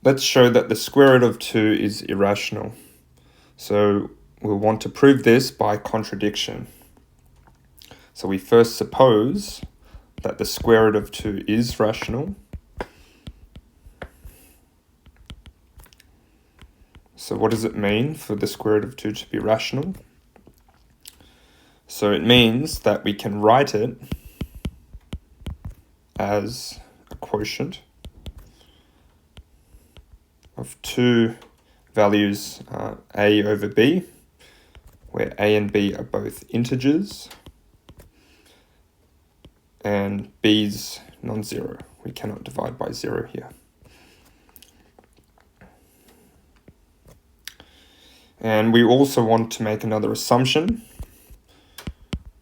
let's show that the square root of 2 is irrational. So we'll want to prove this by contradiction. So we first suppose that the square root of 2 is rational. So what does it mean for the square root of 2 to be rational? So it means that we can write it as a quotient of two values, a over b, where a and b are both integers, and b's non-zero. We cannot divide by 0 here. And we also want to make another assumption,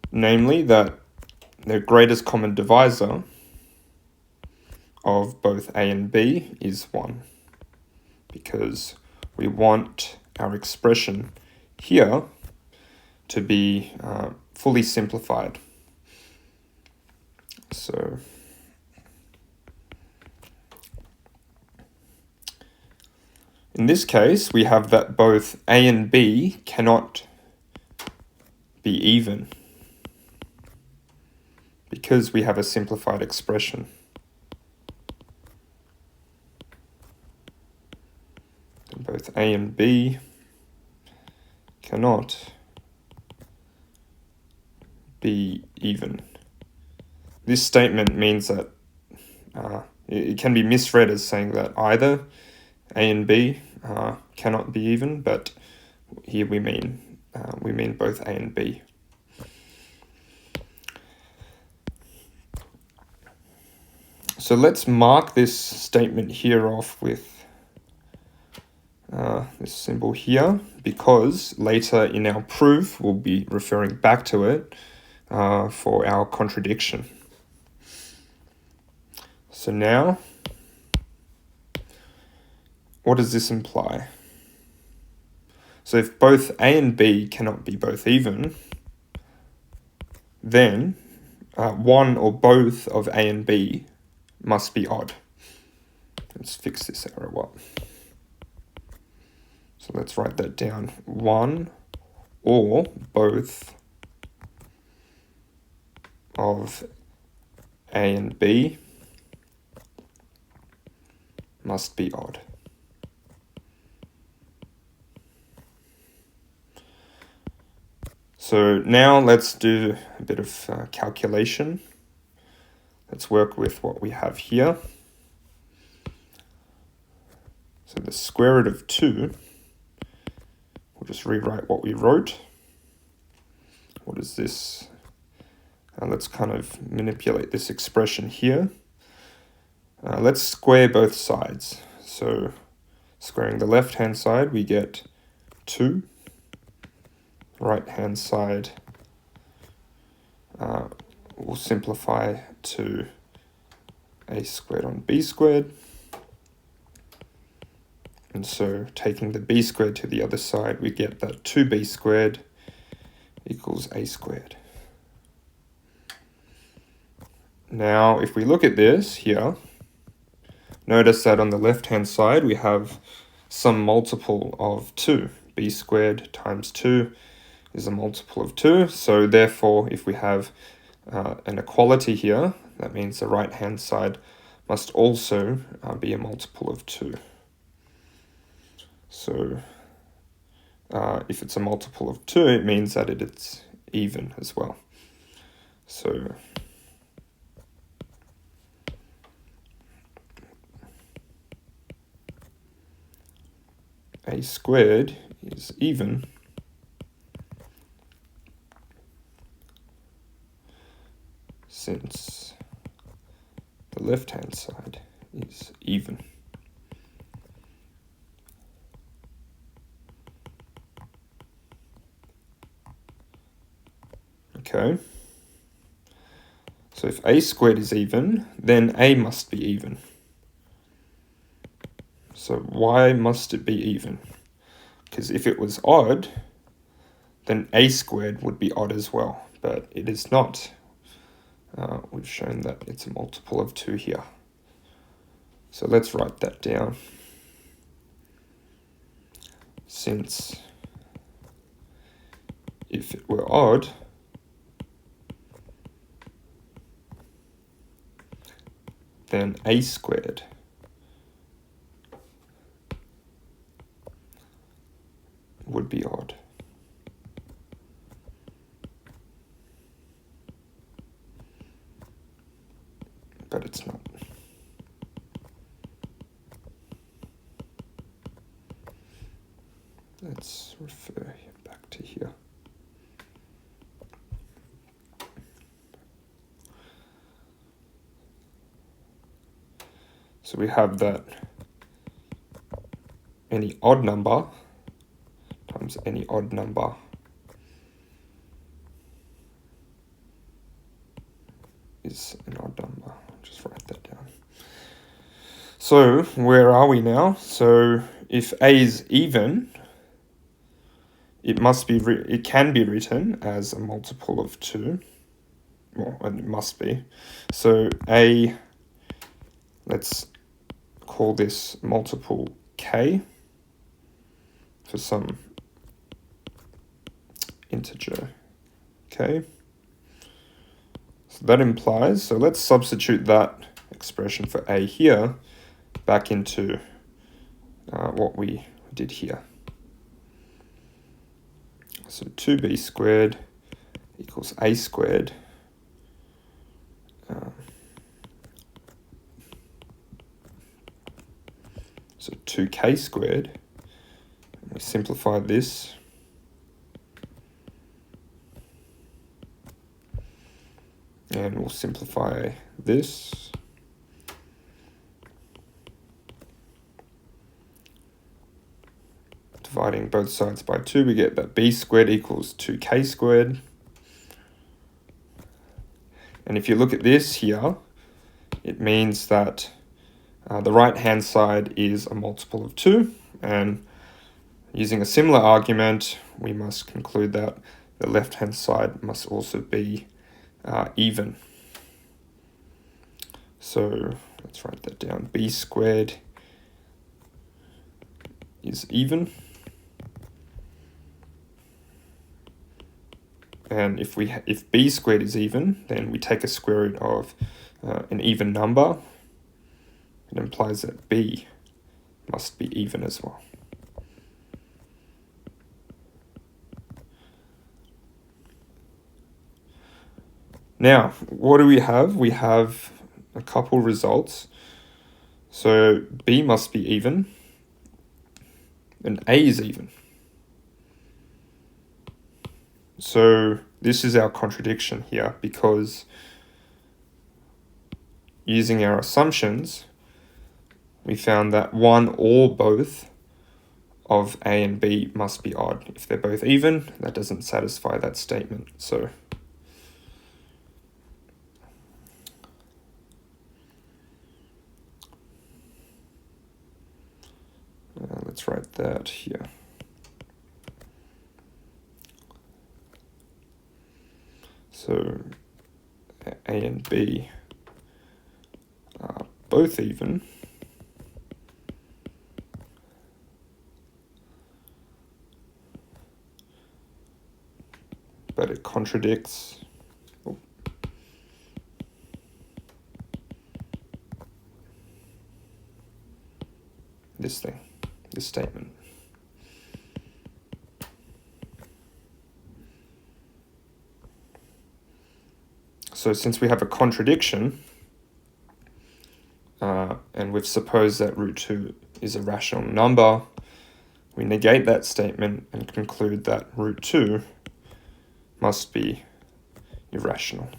namely that the greatest common divisor of both a and b is 1, because we want our expression here to be fully simplified. So in this case, we have that both a and b cannot be even because we have a simplified expression. And both a and b cannot be even. This statement means that it can be misread as saying that either a and b cannot be even, but here we mean both a and b. So let's mark this statement here off with this symbol here, because later in our proof we'll be referring back to it for our contradiction. So now, what does this imply? So if both a and b cannot be both even, then one or both of a and b must be odd. Let's fix this error up. So let's write that down. One or both of a and b must be odd. So now let's do a bit of calculation. Let's work with what we have here. So the square root of 2, we'll just rewrite what we wrote. What is this? Let's kind of manipulate this expression here. Let's square both sides. So squaring the left-hand side, we get 2. Right-hand side will simplify to a squared on b squared. And so taking the b squared to the other side, we get that 2b squared equals a squared. Now, if we look at this here, notice that on the left-hand side, we have some multiple of 2. B squared times 2 is a multiple of 2. So therefore, if we have an equality here, that means the right-hand side must also be a multiple of 2. So if it's a multiple of 2, it means that it's even as well. So a squared is even since the left-hand side is even. Okay. So if a squared is even, then a must be even. So why must it be even? Because if it was odd, then a squared would be odd as well, but it is not. We've shown that it's a multiple of 2 here. So let's write that down. since if it were odd, then a squared would be odd. But it's not. Let's refer back to here. So we have that any odd number times any odd number is an odd number. I'll just write that down. So where are we now? So if a is even, it can be written as a multiple of 2. Well, it must be. So a, let's call this multiple k for some integer k. So that implies, so let's substitute that expression for a here back into what we did here. So 2b squared equals a squared so 2k squared. And we simplify this. And we'll simplify this. Dividing both sides by 2, we get that b squared equals 2k squared. And if you look at this here, it means that the right-hand side is a multiple of 2. And using a similar argument, we must conclude that the left-hand side must also be even. So let's write that down. B squared is even. And if b squared is even, then we take a square root of an even number. It implies that b must be even as well. Now, what do we have? We have a couple results. So b must be even, and a is even. So this is our contradiction here, because using our assumptions, we found that one or both of a and b must be odd. If they're both even, that doesn't satisfy that statement. So let's write that here. So a and b are both even, but it contradicts this statement. So since we have a contradiction, and we've supposed that root 2 is a rational number, we negate that statement and conclude that root 2 must be irrational.